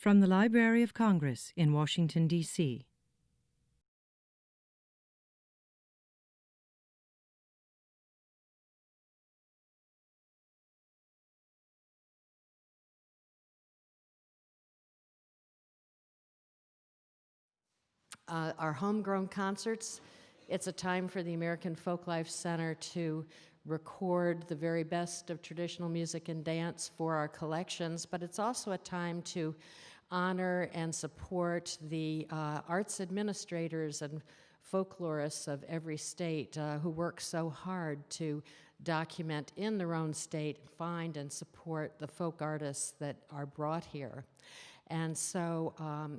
From the Library of Congress in Washington, D.C. Our homegrown concerts, it's a time for the American Folklife Center to record the very best of traditional music and dance for our collections, but it's also a time to honor and support the arts administrators and folklorists of every state who work so hard to document in their own state, find and support the folk artists that are brought here. And so,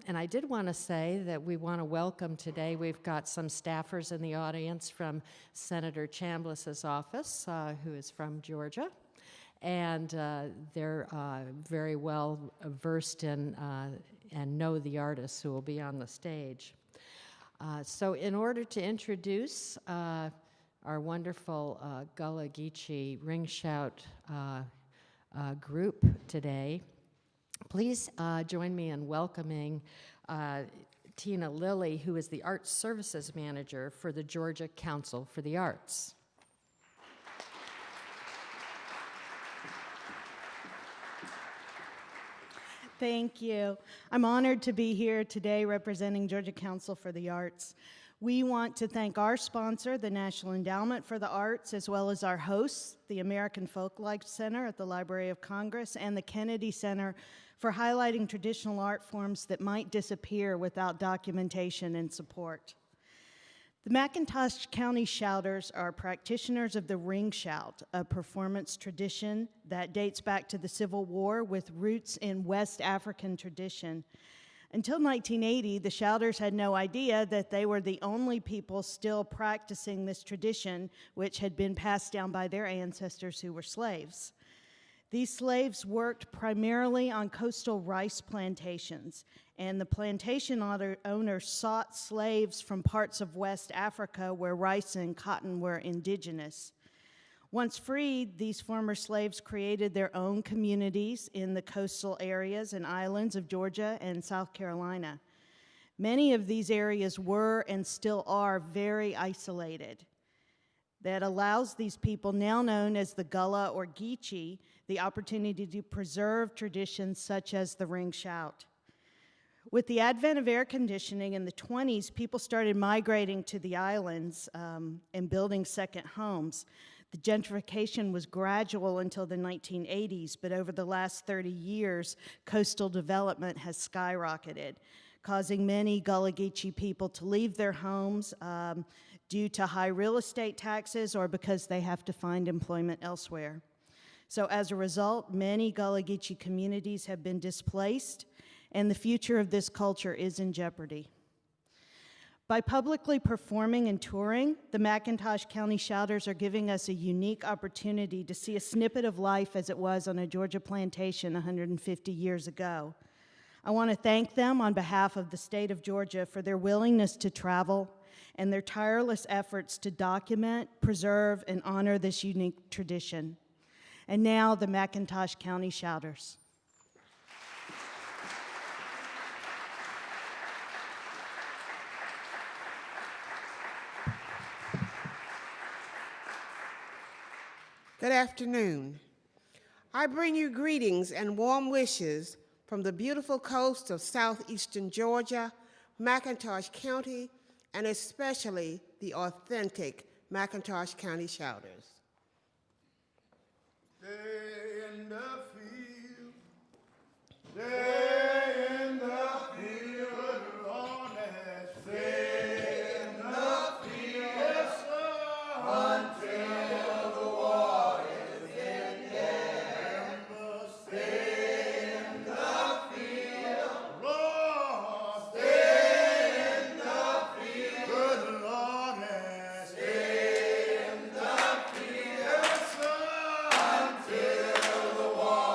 and I did want to say that we want to welcome today, we've got some staffers in the audience from Senator Chambliss's office, who is from Georgia. And they're very well versed in and know the artists who will be on the stage. So in order to introduce our wonderful Gullah-Geechee Ring Shout group today, please join me in welcoming Tina Lilly, who is the Arts Services Manager for the Georgia Council for the Arts. Thank you. I'm honored to be here today representing Georgia Council for the Arts. We want to thank our sponsor, the National Endowment for the Arts, as well as our hosts, the American Folklife Center at the Library of Congress and the Kennedy Center, for highlighting traditional art forms that might disappear without documentation and support. The McIntosh County Shouters are practitioners of the ring shout, a performance tradition that dates back to the Civil War with roots in West African tradition. Until 1980, the Shouters had no idea that they were the only people still practicing this tradition, which had been passed down by their ancestors who were slaves. These slaves worked primarily on coastal rice plantations, and the plantation owners sought slaves from parts of West Africa where rice and cotton were indigenous. Once freed, these former slaves created their own communities in the coastal areas and islands of Georgia and South Carolina. Many of these areas were and still are very isolated. That allows these people, now known as the Gullah or Geechee, the opportunity to preserve traditions such as the ring shout. With the advent of air conditioning in the 20s, people started migrating to the islands and building second homes. The gentrification was gradual until the 1980s, but over the last 30 years, coastal development has skyrocketed, causing many Gullah-Geechee people to leave their homes due to high real estate taxes or because they have to find employment elsewhere. So as a result, many Gullah-Geechee communities have been displaced, and the future of this culture is in jeopardy. By publicly performing and touring, the McIntosh County Shouters are giving us a unique opportunity to see a snippet of life as it was on a Georgia plantation 150 years ago. I want to thank them on behalf of the state of Georgia for their willingness to travel and their tireless efforts to document, preserve, and honor this unique tradition. And now, the McIntosh County Shouters. Good afternoon. I bring you greetings and warm wishes from the beautiful coast of southeastern Georgia, McIntosh County, and especially the authentic McIntosh County Shouters. Stay in the field, stay in the field, honest, stay in the field, yes, sir, until the war is ended. Stay in the field, Lord, stay in the field, good Lord, stay in the field, yes, sir, until the war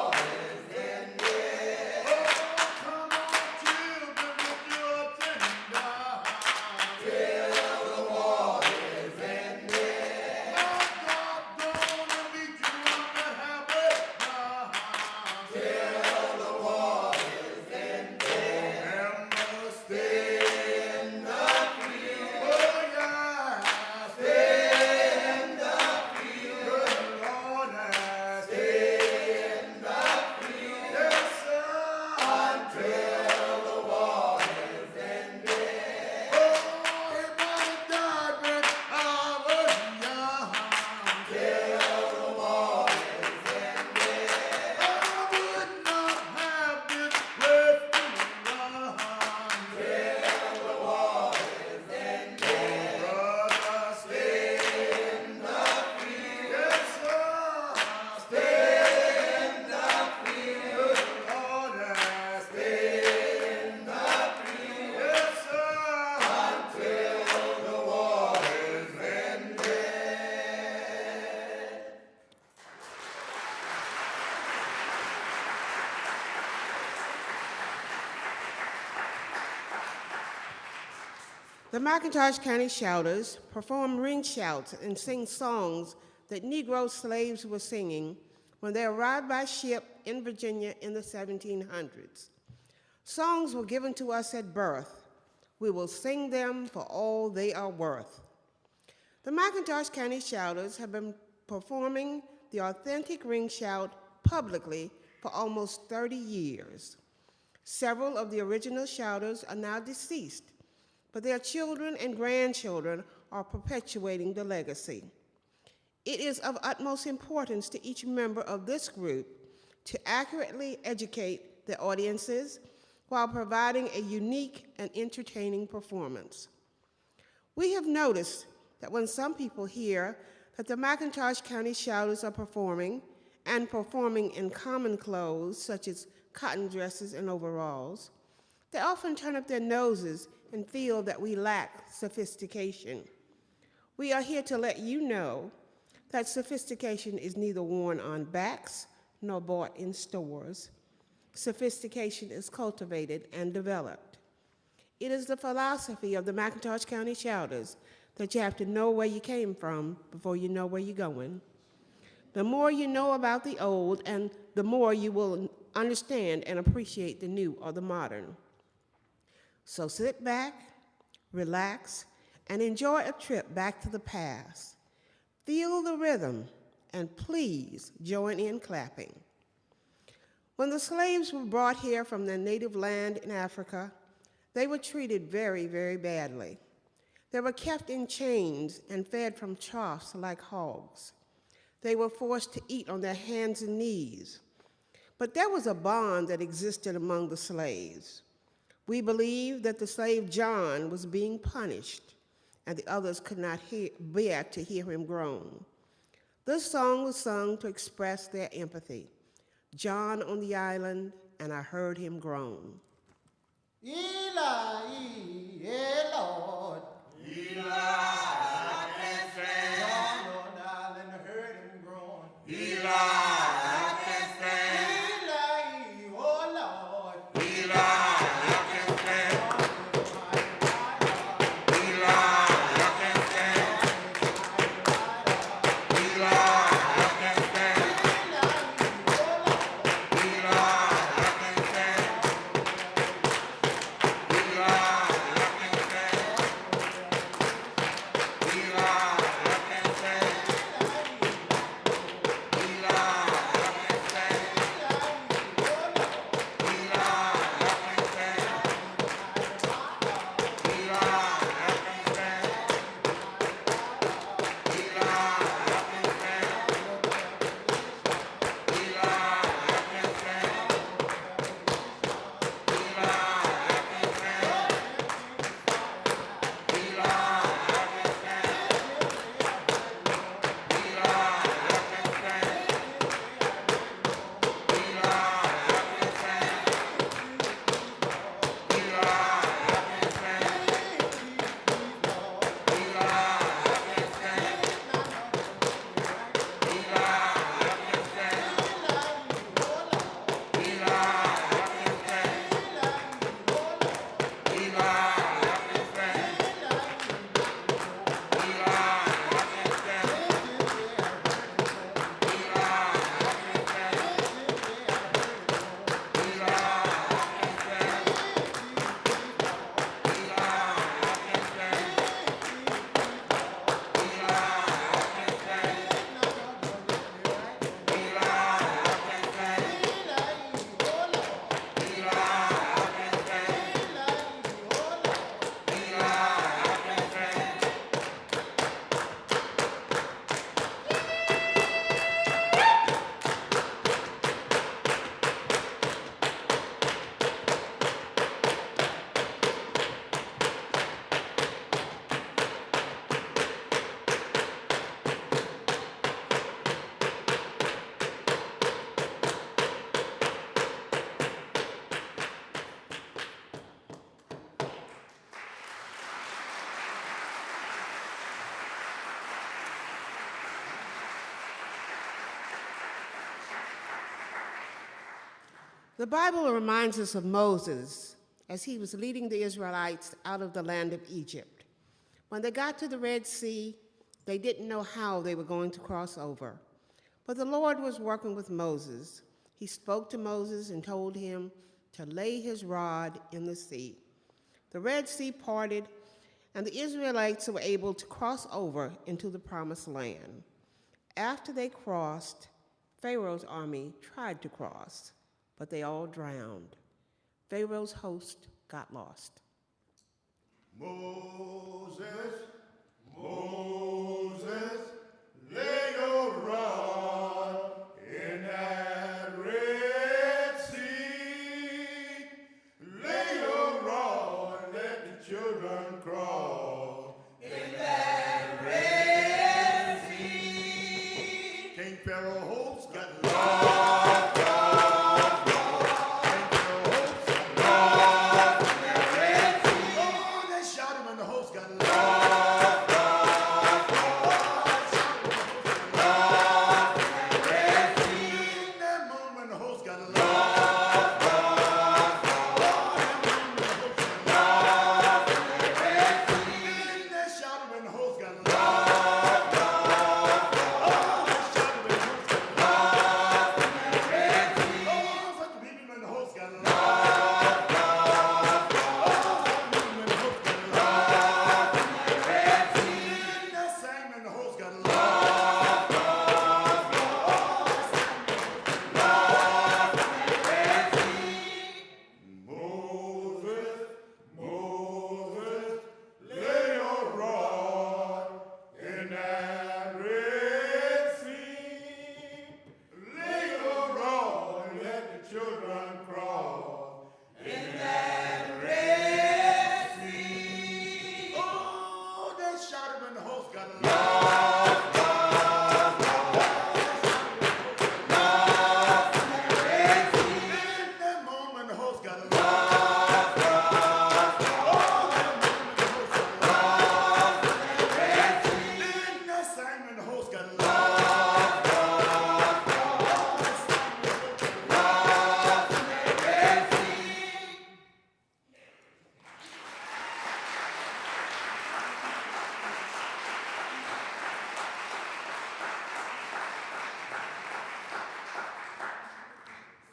The McIntosh County Shouters perform ring shouts and sing songs that Negro slaves were singing when they arrived by ship in Virginia in the 1700s. Songs were given to us at birth. We will sing them for all they are worth. The McIntosh County Shouters have been performing the authentic ring shout publicly for almost 30 years. Several of the original shouters are now deceased, but their children and grandchildren are perpetuating the legacy. It is of utmost importance to each member of this group to accurately educate their audiences while providing a unique and entertaining performance. We have noticed that when some people hear that the McIntosh County Shouters are performing, and performing in common clothes such as cotton dresses and overalls, they often turn up their noses and feel that we lack sophistication. We are here to let you know that sophistication is neither worn on backs nor bought in stores. Sophistication is cultivated and developed. It is the philosophy of the McIntosh County Shouters that you have to know where you came from before you know where you're going. The more you know about the old, and the more you will understand and appreciate the new or the modern. So sit back, relax, and enjoy a trip back to the past. Feel the rhythm, and please join in clapping. When the slaves were brought here from their native land in Africa, they were treated very, very badly. They were kept in chains and fed from troughs like hogs. They were forced to eat on their hands and knees. But there was a bond that existed among the slaves. We believe that the slave John was being punished, and the others could not bear to hear him groan. This song was sung to express their empathy. John on the island, and I heard him groan. Eli, Lord. Eli, I can stand. John on the island, I heard him groan. Eli, I can stand. Eli, oh Lord. Eli, I can stand. Eli, I can stand. Eli, I can stand. Eli, I can stand. The Bible reminds us of Moses as he was leading the Israelites out of the land of Egypt. When they got to the Red Sea, they didn't know how they were going to cross over. But the Lord was working with Moses. He spoke to Moses and told him to lay his rod in the sea. The Red Sea parted, and the Israelites were able to cross over into the Promised Land. After they crossed, Pharaoh's army tried to cross, but they all drowned. Pharaoh's host got lost. Moses, Moses, lay your rod in that Red Sea. Lay your rod, let the children cross in that Red Sea. King Pharaoh's host got lost.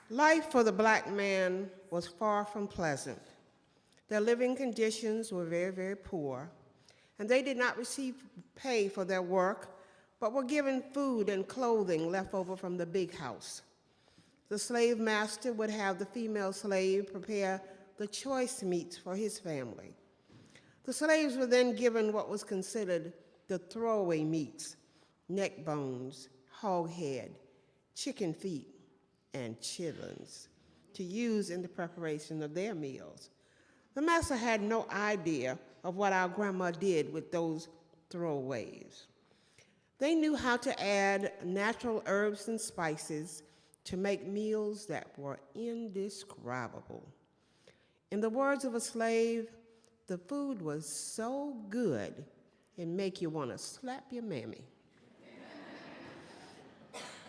Life for the black man was far from pleasant. Their living conditions were very, very poor, and they did not receive pay for their work, but were given food and clothing left over from the big house. The slave master would have the female slave prepare the choice meats for his family. The slaves were then given what was considered the throwaway meats: neck bones, hog head, chicken feet, and chitlins to use in the preparation of their meals. The master had no idea of what our grandma did with those throwaways. They knew how to add natural herbs and spices to make meals that were indescribable. In the words of a slave, the food was so good, it make you want to slap your mammy.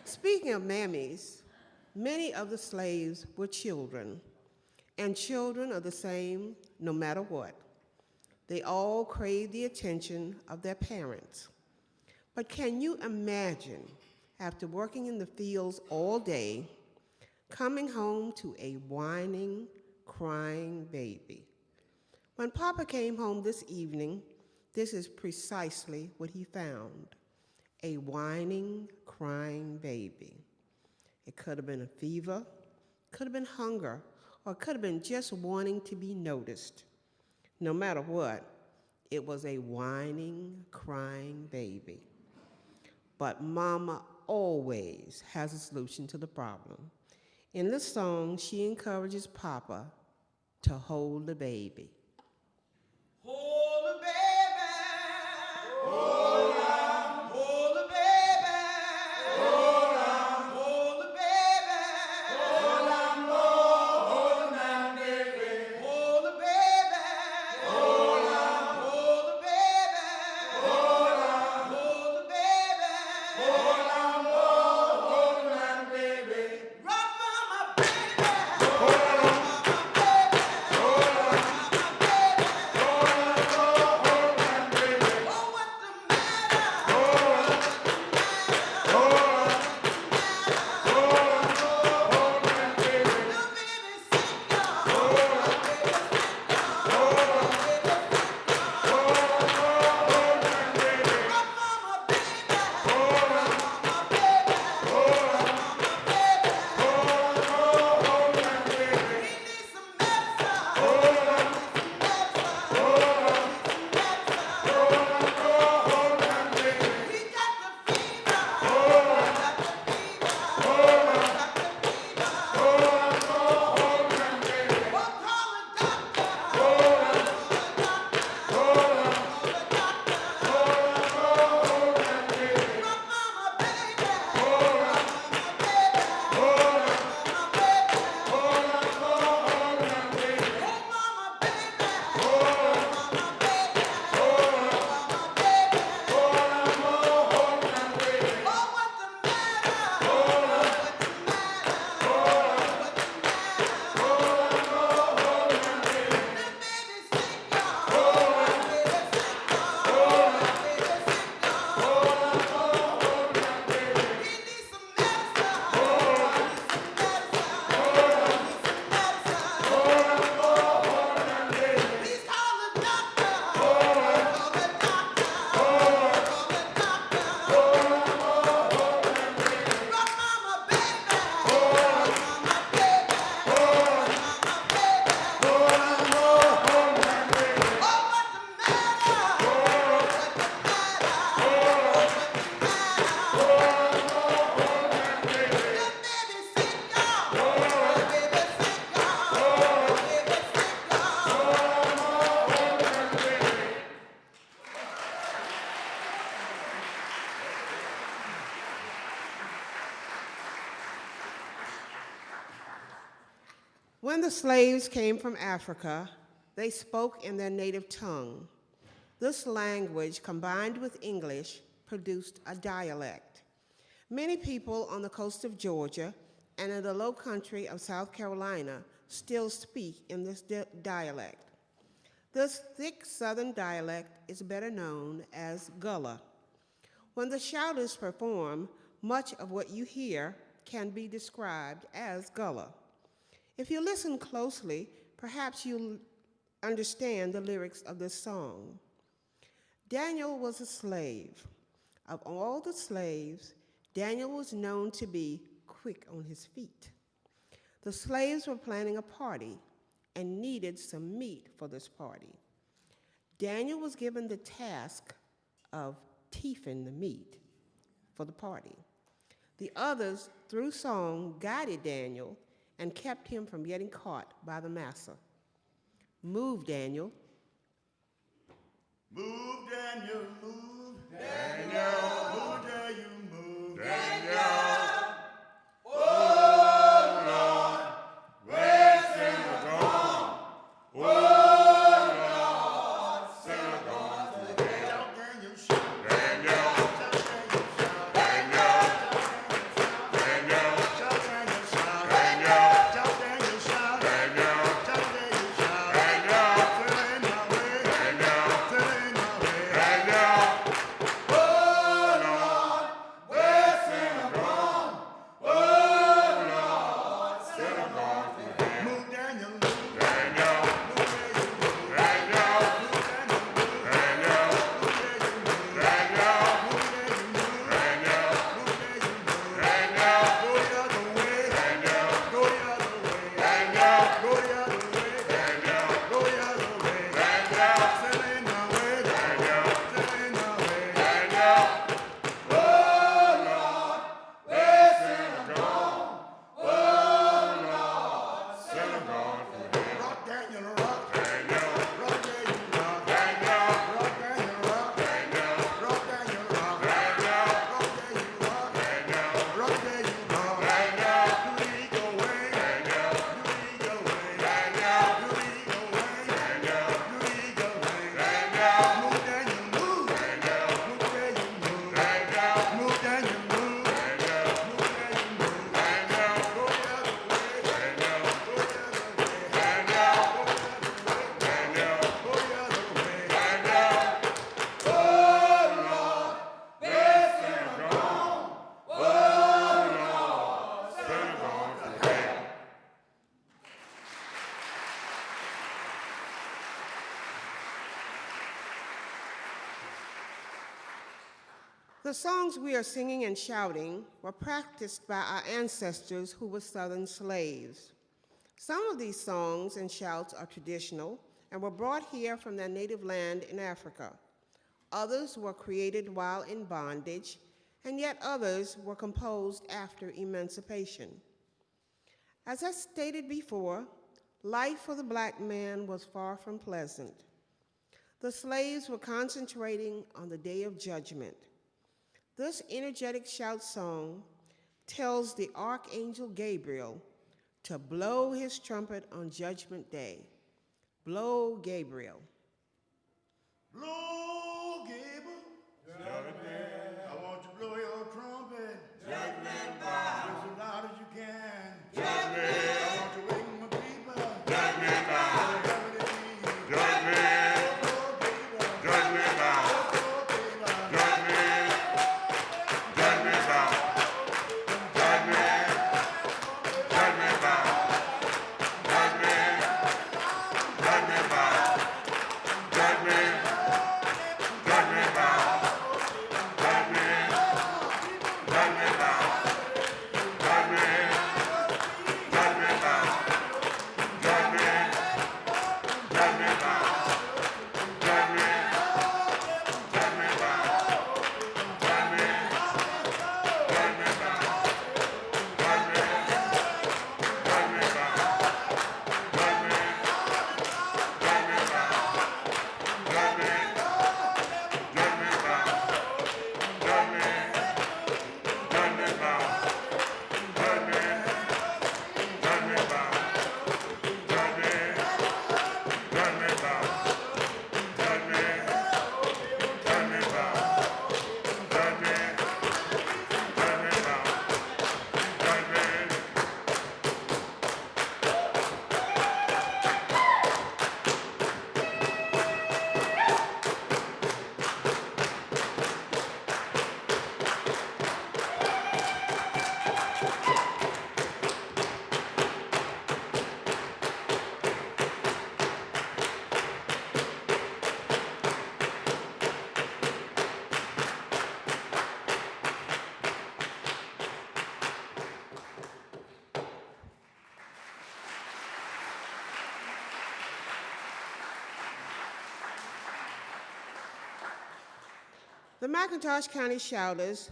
Speaking of mammies, many of the slaves were children, and children are the same no matter what. They all crave the attention of their parents. But can you imagine, after working in the fields all day, coming home to a whining, crying baby? When Papa came home this evening, this is precisely what he found: a whining, crying baby. It could have been a fever, could have been hunger, or it could have been just wanting to be noticed. No matter what, it was a whining, crying baby. But Mama always has a solution to the problem. In this song, she encourages Papa to hold the baby. Hold the baby. Hold on. Hold the baby. Hold on. Hold the baby. Hold on, Lord. Hold on, baby. Hold the baby. Hold on. Hold the baby. Hold on. Hold the baby. Hold on, Lord. Hold on, baby. Rock mama, baby. Hold on, mama, baby. Hold on, mama, baby. Hold on, Lord. Hold on, baby. When the slaves came from Africa, they spoke in their native tongue. This language, combined with English, produced a dialect. Many people on the coast of Georgia and in the low country of South Carolina still speak in this dialect. This thick southern dialect is better known as Gullah. When the Shouters perform, much of what you hear can be described as Gullah. If you listen closely, perhaps you'll understand the lyrics of this song. Daniel was a slave. Of all the slaves, Daniel was known to be quick on his feet. The slaves were planning a party and needed some meat for this party. Daniel was given the task of teething the meat for the party. The others, through song, guided Daniel and kept him from getting caught by the massa. Move, Daniel. Move, Daniel, move. Daniel, move, Daniel, move. Daniel. Oh, Lord, where's Sinner gone? Oh, Lord, Sinner gone to hell. Daniel, shout. Daniel. Daniel. Daniel. Daniel. Shout, Daniel, shout. Daniel. Shout, Daniel, shout. Daniel. Shout, Daniel, shout. Daniel. Till in my way. Daniel. Till in my way. Daniel. Oh, Lord, where's Sinner gone? Oh, Lord, Sinner gone to hell. Move, Daniel, move. Daniel. Move, Daniel, move. Daniel. Move, Daniel, move. Daniel. Move, Daniel, move. Daniel. Move, Daniel, move. Daniel. Move, Daniel, move. Daniel. Go the other way. Daniel. Go the other way. Daniel. Go the other way. Daniel. Go the other way. Daniel. Still in my way. Daniel. Still in my way. Daniel. Oh, Lord, where's Sinner gone? Oh, Lord, Sinner gone to hell. Rock, Daniel, rock. Daniel. Rock, Daniel, rock. Daniel. Rock, Daniel, rock. Daniel. Rock, Daniel, rock. Daniel. Rock, Daniel, rock. Daniel. Rock, Daniel, rock. Daniel. Do the eagle way. Daniel. Do the eagle way. Daniel. Do the eagle way. Daniel. Do the eagle way. Daniel. Move, Daniel, move. Daniel. Move, Daniel, move. Daniel. Move, Daniel, move. Daniel. Move, Daniel, move. Daniel. Go the other way. Daniel. Go the other way. Daniel. Go the other way. Daniel. Oh, Lord, where's Sinner gone? Oh, Lord, Sinner gone to hell. The songs we are singing and shouting were practiced by our ancestors who were Southern slaves. Some of these songs and shouts are traditional and were brought here from their native land in Africa. Others were created while in bondage, and yet others were composed after emancipation. As I stated before, life for the black man was far from pleasant. The slaves were concentrating on the day of judgment. This energetic shout song tells the Archangel Gabriel to blow his trumpet on Judgment Day. Blow, Gabriel. Blow, Gabriel. Judgment. I want you to blow your trumpet. Judgment bound. As loud as you can. Judgment. I want you to wake my people. Judgment bound. Judgment. Judgment bound. Judgment. Judgment bound. Judgment. Judgment bound. Judgment. Judgment bound. Judgment. The McIntosh County Shouters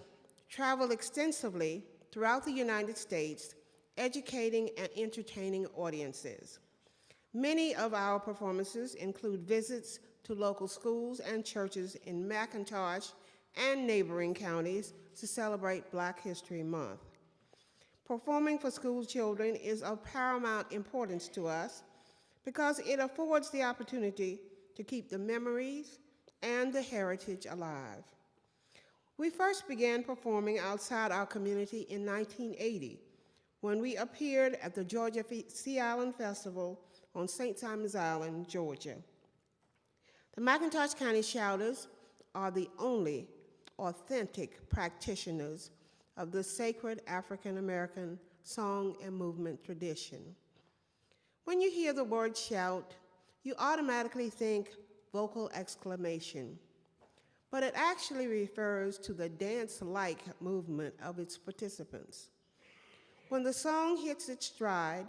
travel extensively throughout the United States, educating and entertaining audiences. Many of our performances include visits to local schools and churches in McIntosh and neighboring counties to celebrate Black History Month. Performing for school children is of paramount importance to us because it affords the opportunity to keep the memories and the heritage alive. We first began performing outside our community in 1980 when we appeared at the Georgia Sea Island Festival on St. Simon's Island, Georgia. The McIntosh County Shouters are the only authentic practitioners of the sacred African American song and movement tradition. When you hear the word shout, you automatically think vocal exclamation, but it actually refers to the dance-like movement of its participants. When the song hits its stride,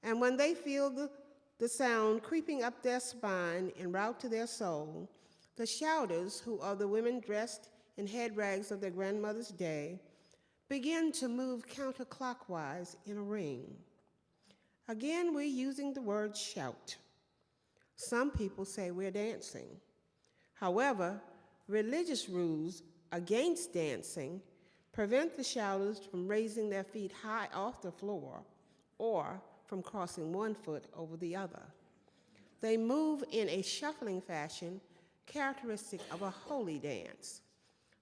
and when they feel the sound creeping up their spine en route to their soul, the shouters, who are the women dressed in head rags of their grandmother's day, begin to move counterclockwise in a ring. Again, we're using the word shout. Some people say we're dancing. However, religious rules against dancing prevent the shouters from raising their feet high off the floor or from crossing one foot over the other. They move in a shuffling fashion characteristic of a holy dance.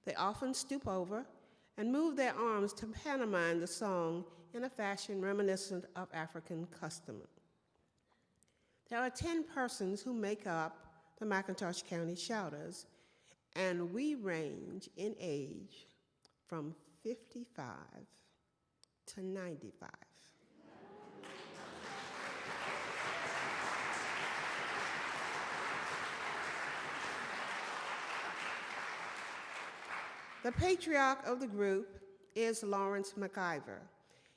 They often stoop over and move their arms to pantomime the song in a fashion reminiscent of African custom. There are 10 persons who make up the McIntosh County Shouters, and we range in age from 55 to 95. The patriarch of the group is Lawrence McIver.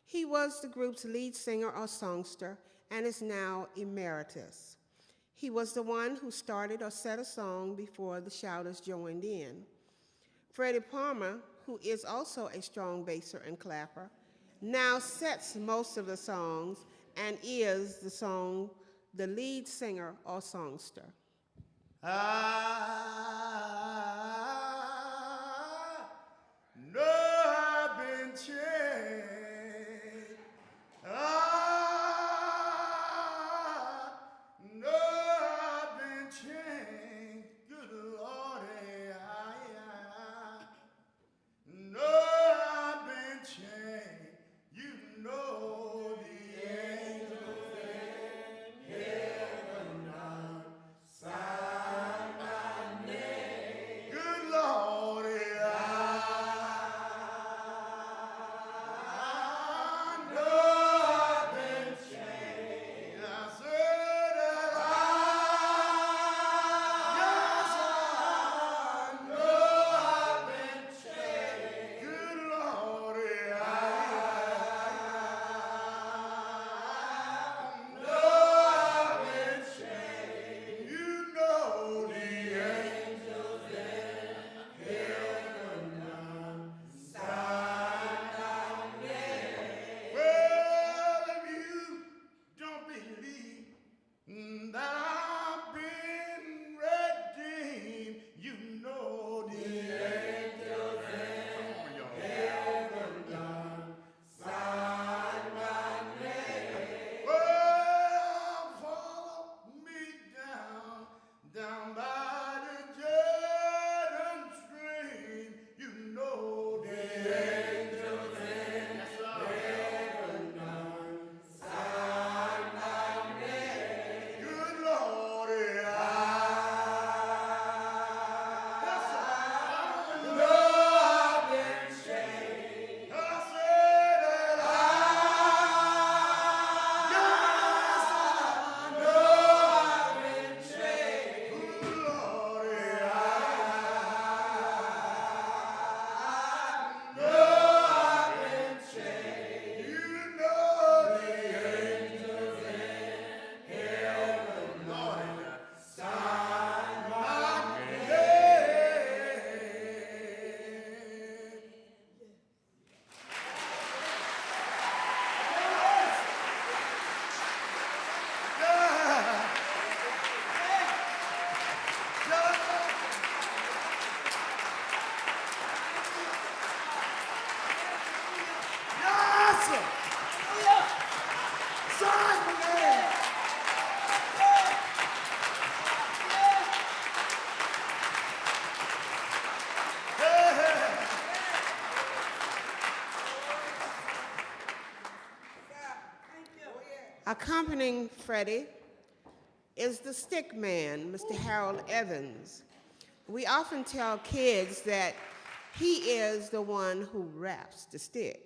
He was the group's lead singer or songster and is now emeritus. He was the one who started or set a song before the Shouters joined in. Freddie Palmer, who is also a strong basser and clapper, now sets most of the songs and is the lead singer or songster. No, I've been changed. No, I've been changed. Good Lordy, no, I've been changed. You know the angels in heaven now sigh my name. accompanying Freddie is the stick man, Mr. Harold Evans. We often tell kids that he is the one who raps the stick.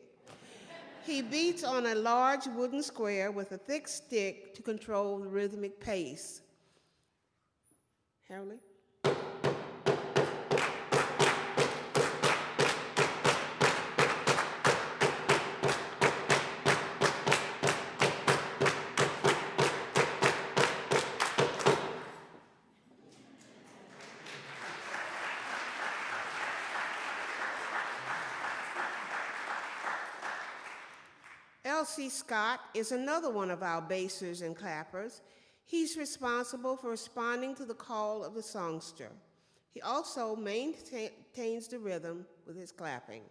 He beats on a large wooden square with a thick stick to control the rhythmic pace. Harold? L.C. Scott is another one of our bassers and clappers. He's responsible for responding to the call of the songster. He also maintains the rhythm with his clapping.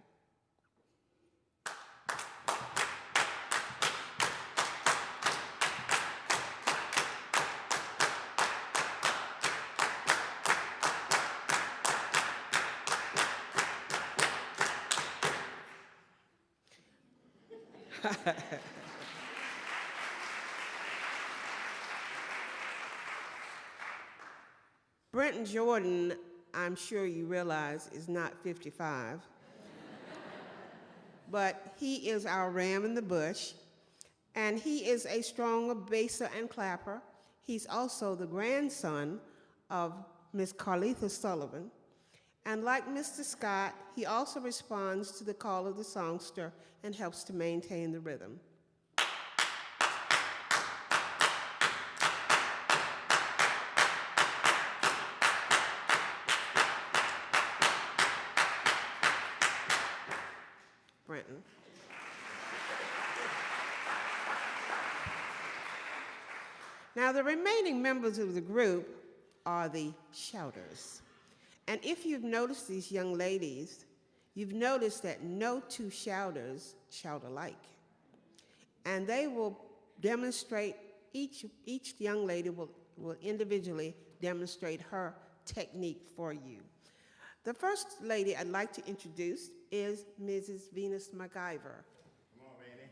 Brenton Jordan, I'm sure you realize, is not 55, but he is our ram in the bush, and he is a strong basser and clapper. He's also the grandson of Miss Carletha Sullivan, and like Mr. Scott, he also responds to the call of the songster and helps to maintain the rhythm. Brenton. Now, the remaining members of the group are the shouters. And if you've noticed these young ladies, you've noticed that no two shouters shout alike. And they will demonstrate, each young lady will individually demonstrate her technique for you. The first lady I'd like to introduce is Mrs. Venus MacIver. Come on, baby.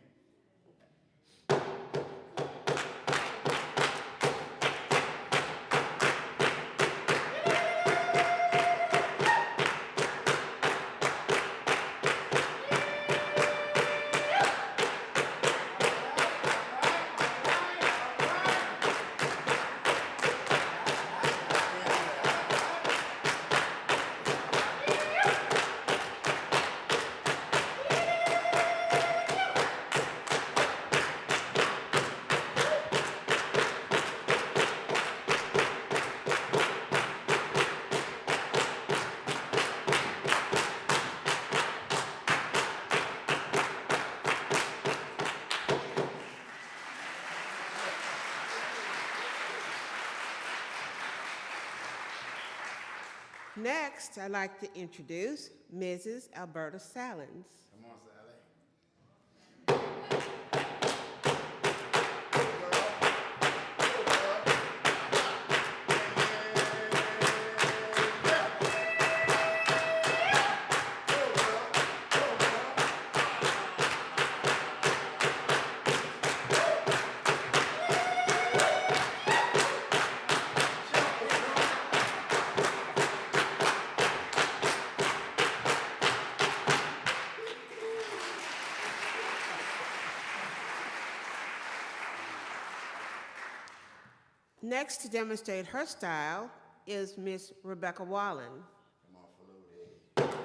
Next, I'd like to introduce Mrs. Alberta Salins. Come on, Sally. Next to demonstrate her style is Miss Rebecca Wallen. Come on, Faludi.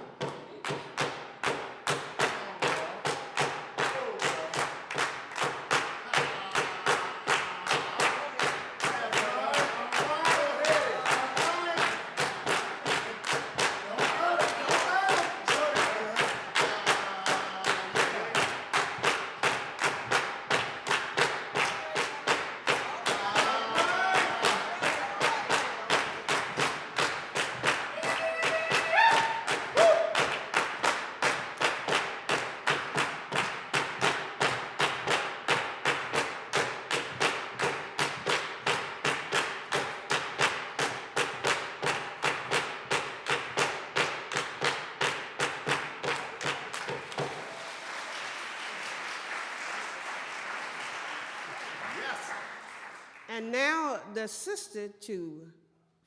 And now the sister to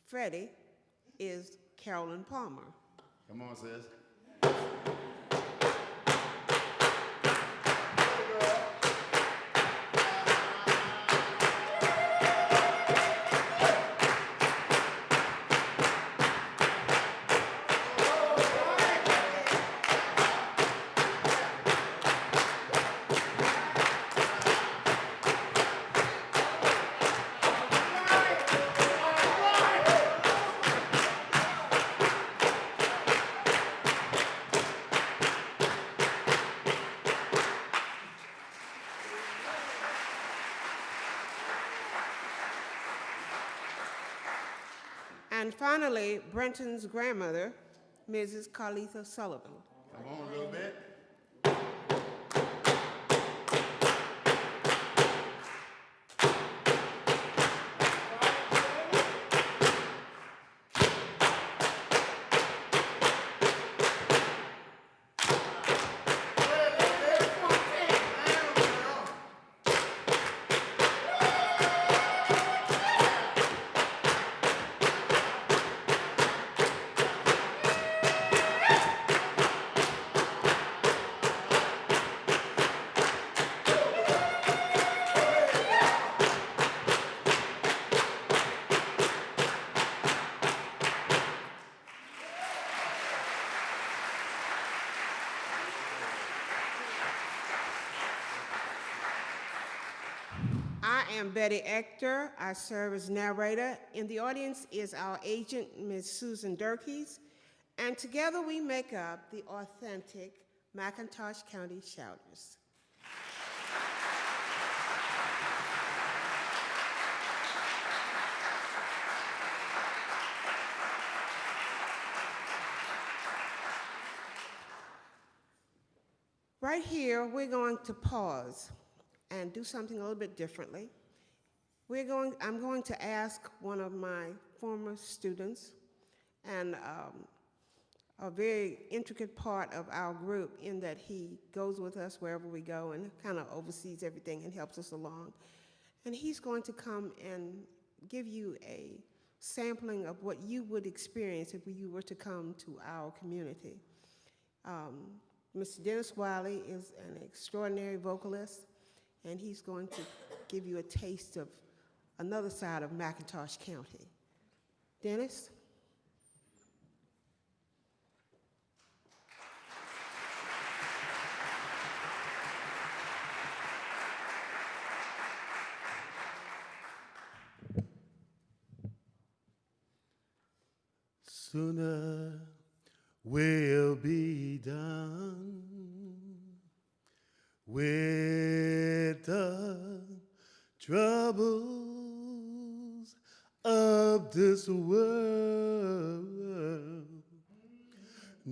Freddie is Carolyn Palmer. Come on, sis. And finally, Brenton's grandmother, Mrs. Carletha Sullivan. Come on a little bit. I am Betty Ector. I serve as narrator. In the audience is our agent, Ms. Susan Durkees, and together we make up the authentic McIntosh County Shouters. Right here, we're going to pause and do something a little bit differently. I'm going to ask one of my former students and a very intricate part of our group in that he goes with us wherever we go and kind of oversees everything and helps us along. And he's going to come and give you a sampling of what you would experience if you were to come to our community. Mr. Dennis Wiley is an extraordinary vocalist, and he's going to give you a taste of another side of McIntosh County. Dennis? Sooner we'll be done with the troubles of this world,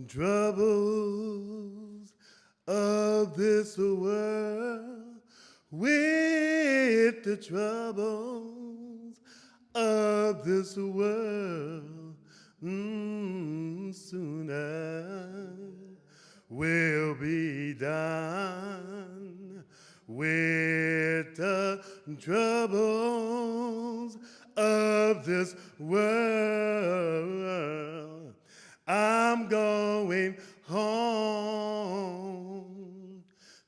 troubles of this world, with the troubles of this world. Sooner we'll be done with the troubles of this world. I'm going home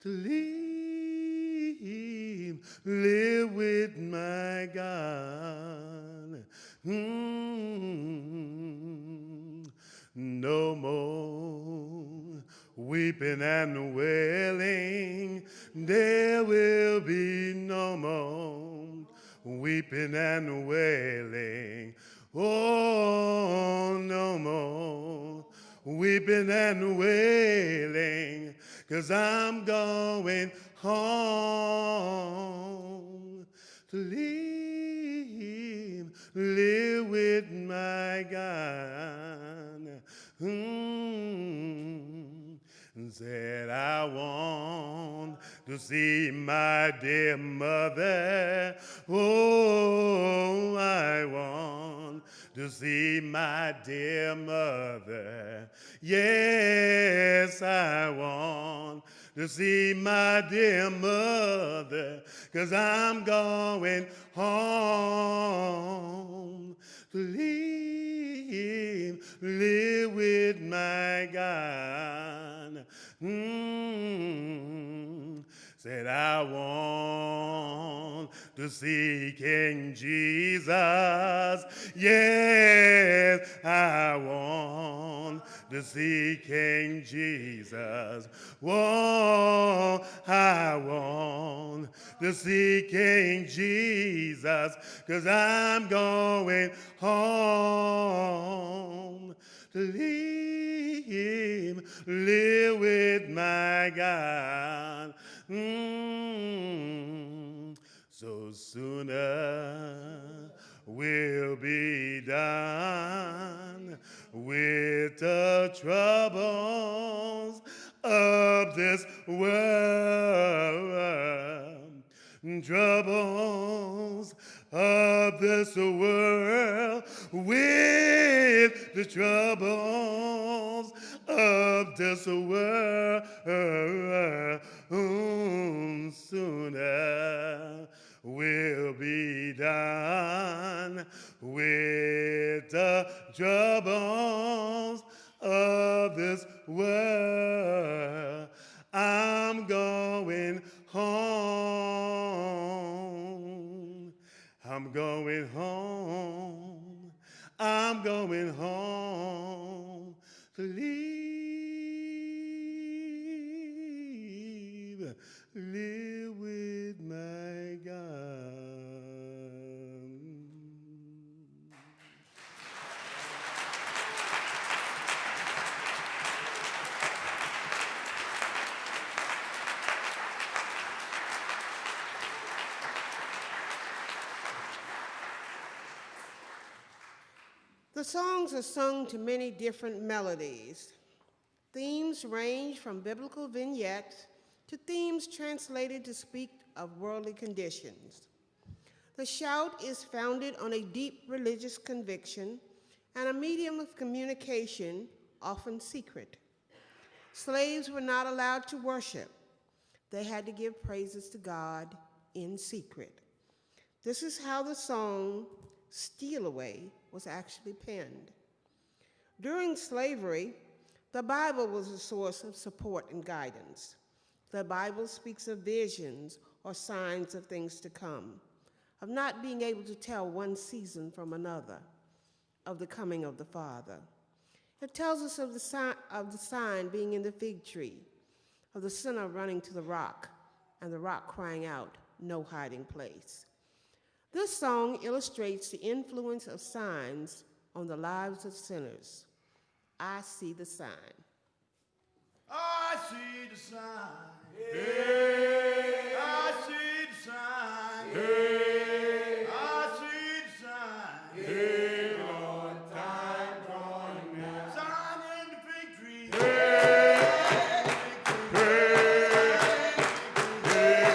to live with my God. No more weeping and wailing. There will be no more weeping and wailing. Oh, no more weeping and wailing, 'cause I'm going home to live with my God. Said I want to see my dear mother. Oh, I want to see my dear mother. Yes, I want to see my dear mother, 'cause I'm going home to live with my God. Said I want to see King Jesus. Yes, I want to see King Jesus. Whoa, I want to see King Jesus, 'cause I'm going home to live with my God. So sooner we'll be done with the troubles of this world. Troubles of this world, with the troubles of this world. Sooner we'll be done with the troubles of this world. I'm going home. I'm going home. I'm going home to live with my God. The songs are sung to many different melodies. Themes range from biblical vignettes to themes translated to speak of worldly conditions. The shout is founded on a deep religious conviction and a medium of communication, often secret. Slaves were not allowed to worship. They had to give praises to God in secret. This is how the song, Steal Away, was actually penned. During slavery, the Bible was a source of support and guidance. The Bible speaks of visions or signs of things to come, of not being able to tell one season from another, of the coming of the Father. It tells us of the sign being in the fig tree, of the sinner running to the rock, and the rock crying out, "No hiding place." This song illustrates the influence of signs on the lives of sinners. I see the sign. I see the sign. Hey, I see the sign. Hey, I see the sign. Hey, Lord, time drawing near. Sign in the fig tree. Hey,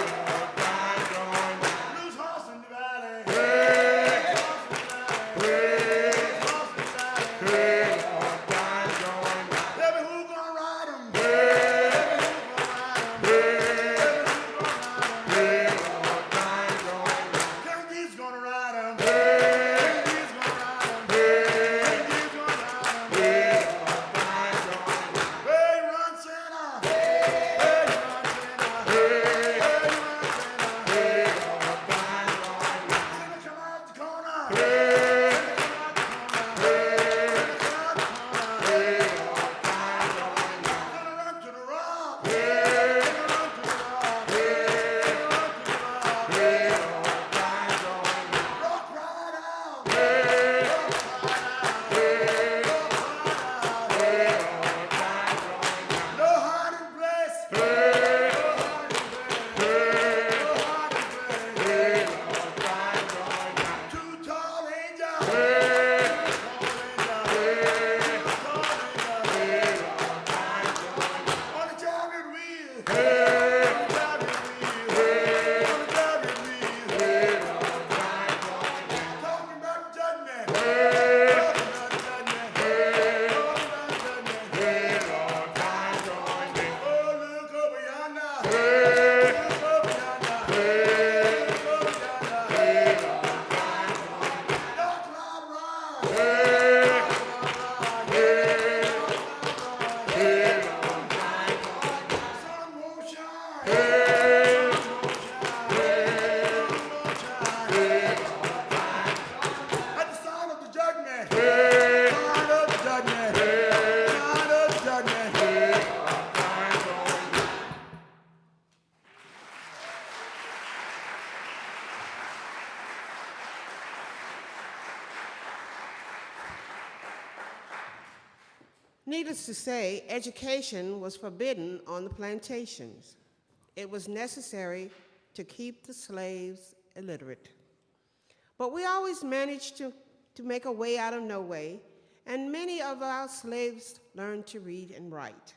Lord, time drawing near. Loose horse in the valley. Hey, horse in the valley. Horse in the valley. Lord, time drawing near. Baby, who gonna ride 'em? Too tall Needless to say, education was forbidden on the plantations. It was necessary to keep the slaves illiterate. But we always managed to make a way out of no way, and many of our slaves learned to read and write.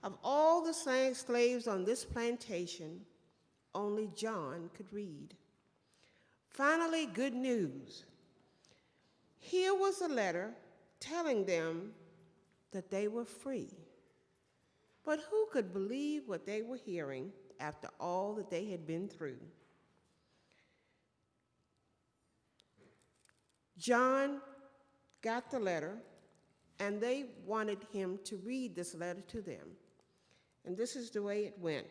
Of all the slaves on this plantation, only John could read. Finally, good news. Here was a letter telling them that they were free. But who could believe what they were hearing after all that they had been through? John got the letter, and they wanted him to read this letter to them. And this is the way it went.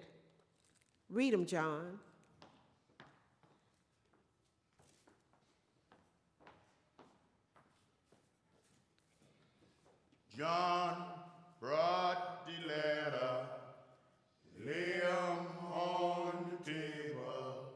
Read them, John. John brought the letter, lay 'em on the table.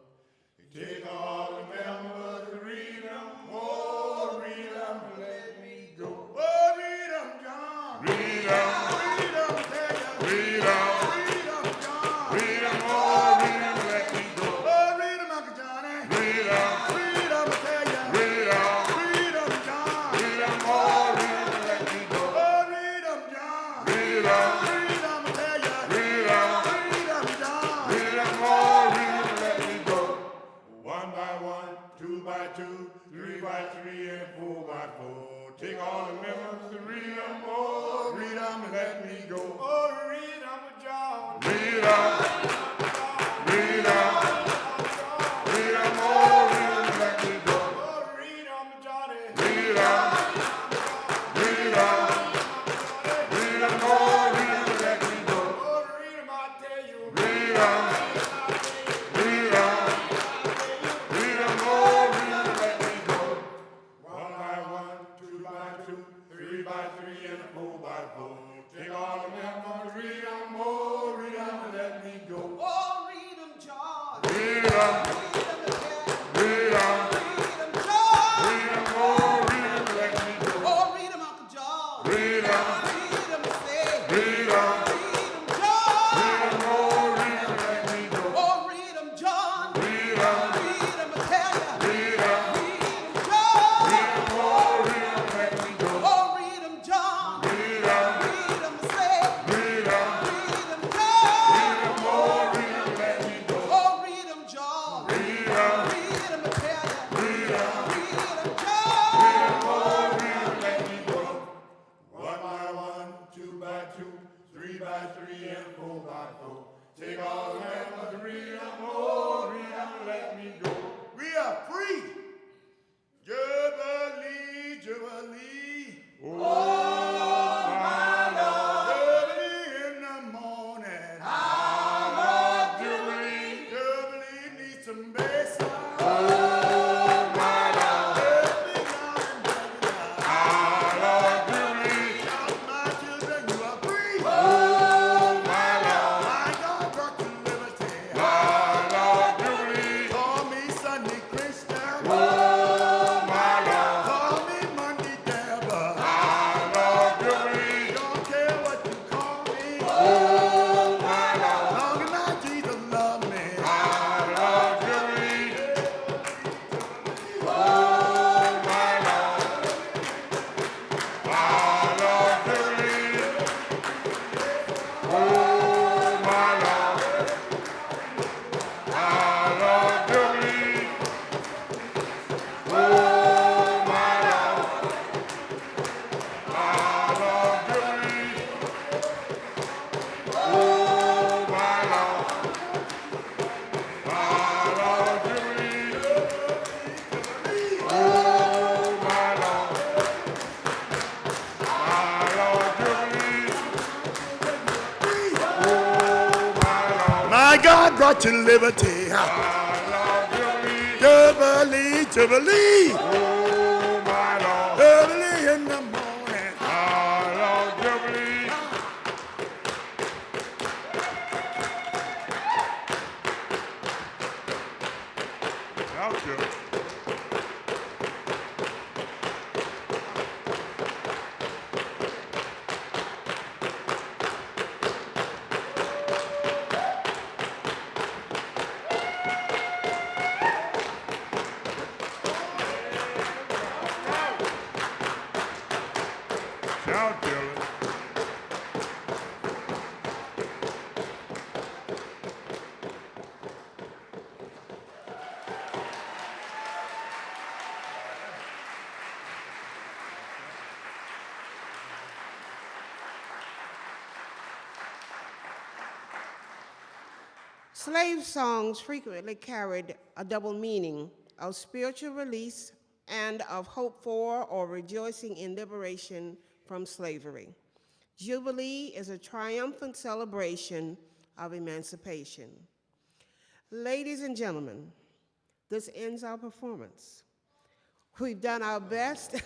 Take all the members, read 'em, oh, read 'em, let me go. Oh, read 'em, John. Read 'em, read 'em, tell ya. Read 'em, John. Read 'em, oh, read 'em, let me go. Oh, read 'em, Uncle Johnny. Read 'em, tell ya. Read 'em, John. Read 'em, oh, read 'em, let me go. Oh, read 'em, John. Read 'em, tell ya. Read 'em, John. Read 'em, oh, read 'em, let me go. 1 by 1, 2 by 2, 3 by 3, and 4 by 4. Take all the members and read 'em, oh, read 'em and let me go. Oh, read 'em, John. Read 'em, read 'em, read 'em, oh, read 'em and let me go. Oh, read 'em, Johnny. Read 'em, read 'em, read 'em, oh, read 'em and let me go. Oh, read 'em, I tell you. Read 'em, read 'em. Read 'em, oh, read 'em, let me go. 1 by 1, 2 by 2, 3 by 3, and 4 by 4. Take all the members, read 'em, oh, read 'em, and let me go. Oh, read 'em, John. Read 'em, read 'em, Read 'em, John. read 'em, oh, read 'em, and let me go. Oh, read 'em, Uncle John. Read 'em, Read 'em, say. read 'em, Read 'em, John. read 'em, oh, read 'em, and let me go. Oh, read 'em, John. Read 'em, Read 'em, I tell ya. read 'em, Read 'em, John. read 'em, oh, read 'em, and let me go. Oh, read 'em, John. Read 'em, Read 'em, say. read 'em, Read 'em, John. read 'em, oh, read 'em, and let me go. Oh, read 'em, John. Read 'em, Read 'em, I tell ya. read 'em. Read 'em, John. 1 by 1, 2 by 2, 3 by 3, and 4 by 4. Take all the members, read 'em, oh, read 'em, let me go. We are free. Jubilee, jubilee. Oh, my Lord. Jubilee in the morning. Our Lord, jubilee. Jubilee needs some bass. Oh, my Lord. Jubilee, Lord, our Lord, jubilee. Shout, my children, you are free. Oh, my Lord. My God brought you liberty. My Lord, jubilee. Call me Sunday Christian. Oh, my Lord. Call me Monday devil. My Lord, jubilee. Don't care what you call me. Oh, my Lord. Long as my Jesus love me. My Lord, jubilee. Oh, my Lord. My Lord, jubilee. Oh, my Lord. My Lord, jubilee. Oh, my Lord. My Lord, jubilee. Oh, my Lord. My Lord, jubilee. Oh, my Lord. My Lord, jubilee. Oh, my Lord. My God brought you liberty. My Lord, jubilee. Jubilee, jubilee. Oh, my Lord. Jubilee in the morning. My Lord, jubilee. Okay. out, children. Slave songs frequently carried a double meaning of spiritual release and of hope for or rejoicing in liberation from slavery. Jubilee is a triumphant celebration of emancipation. Ladies and gentlemen, this ends our performance. We've done our best.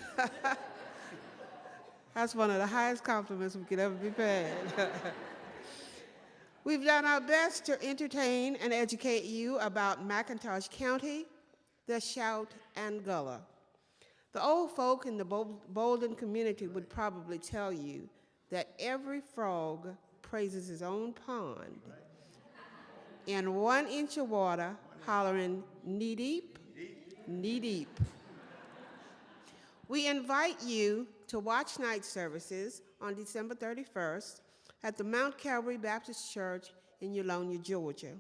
That's one of the highest compliments we could ever be paid. We've done our best to entertain and educate you about McIntosh County, the Shout, and Gullah. The old folk in the Bolden community would probably tell you that every frog praises his own pond. In 1 inch of water, hollering knee deep, knee deep. We invite you to watch night services on December 31st at the Mount Calvary Baptist Church in Eulonia, Georgia.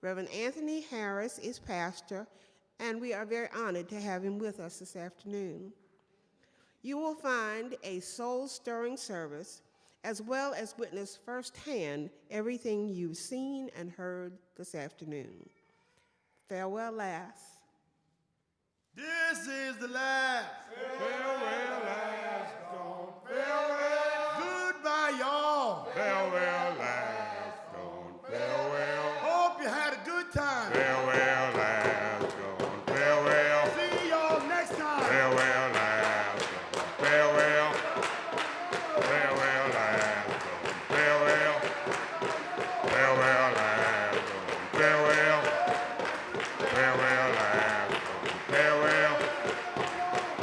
Reverend Anthony Harris is pastor, and we are very honored to have him with us this afternoon. You will find a soul-stirring service, as well as witness firsthand everything you've seen and heard this afternoon. Farewell, last. This is the last. Farewell, last. Gone. Farewell. Goodbye, y'all. Farewell, last gone. Farewell. Hope you had a good time. Farewell, last gone. Farewell. See y'all next time. Farewell, last gone. Farewell. Farewell, last gone. Farewell. Farewell, last gone. Farewell. Farewell, last gone. Farewell.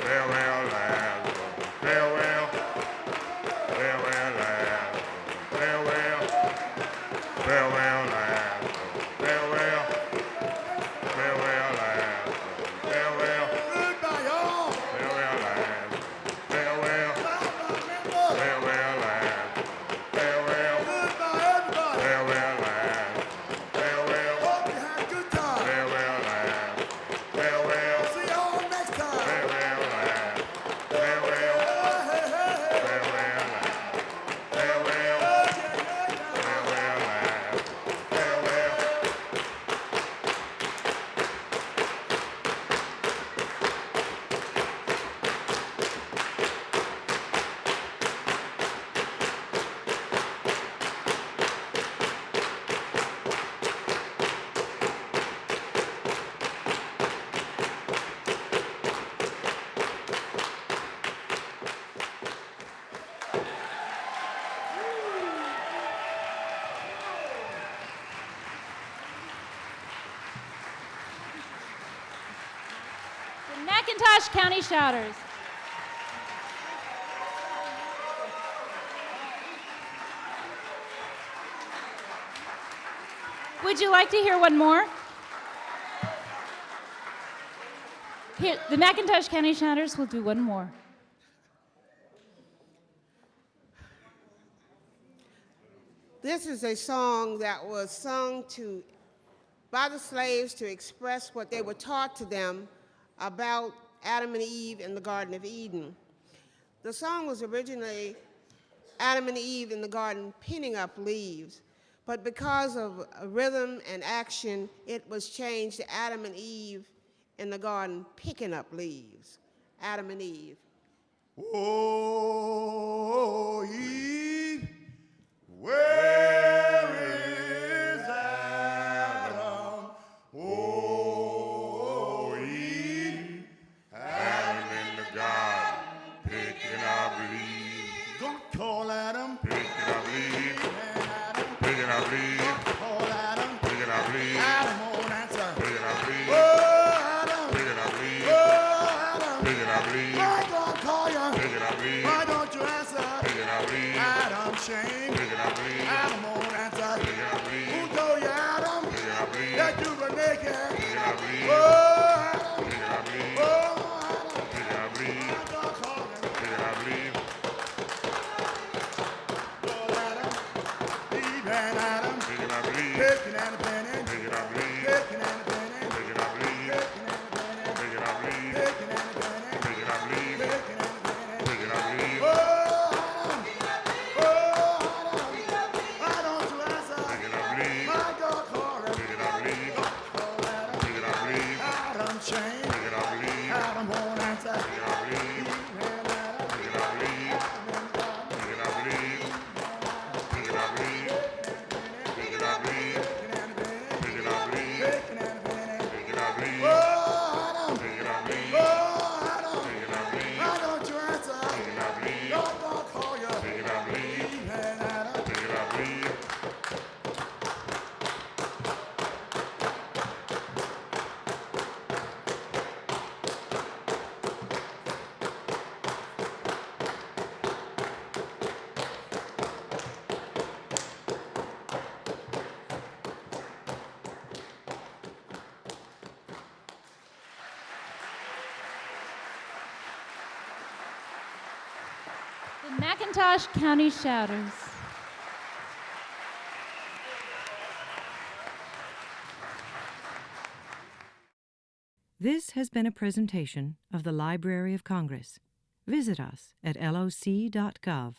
Farewell, last gone. Farewell. Farewell, last gone. Farewell. Farewell, last gone. Farewell. Farewell, last gone. Farewell. Goodbye, y'all. Farewell, last gone. Farewell. Bye-bye, members. Farewell, last gone. Farewell. Goodbye, everybody. Farewell, last gone. Farewell. Hope you had a good time. Farewell, last gone. Farewell. See y'all next time. Farewell, last gone. Farewell. Hey, hey, hey. Farewell, last gone. Farewell. Farewell, last gone. Farewell. The McIntosh County Shouters. Would you like to hear one more? Here, the McIntosh County Shouters will do one more. This is a song that was sung by the slaves to express what they were taught to them about Adam and Eve in the Garden of Eden. The song was originally Adam and Eve in the garden pinning up leaves, but because of rhythm and action, it was changed to Adam and Eve in the garden picking up leaves. Adam and Eve. Oh, Eve, where is Adam? Oh, Eve, Adam in the garden, picking up leaves. don't call Adam. Picking up leaves. Adam, Picking up leaves. call Adam. Picking up leaves. Adam won't answer. Picking up leaves. Oh, Adam. Picking up leaves. Oh, Adam. Picking up leaves. I don't call you. Picking up leaves. Why don't you answer? Picking up leaves. Adam shame. Picking up leaves. Adam won't answer. Picking up Who leaves. told you, Adam, Picking up leaves. that you were naked? Picking up leaves. Oh, Adam. Picking up leaves. Oh, Adam. Picking up leaves. I don't call you. Picking up leaves. The McIntosh County Shouters. This has been a presentation of the Library of Congress. Visit us at loc.gov.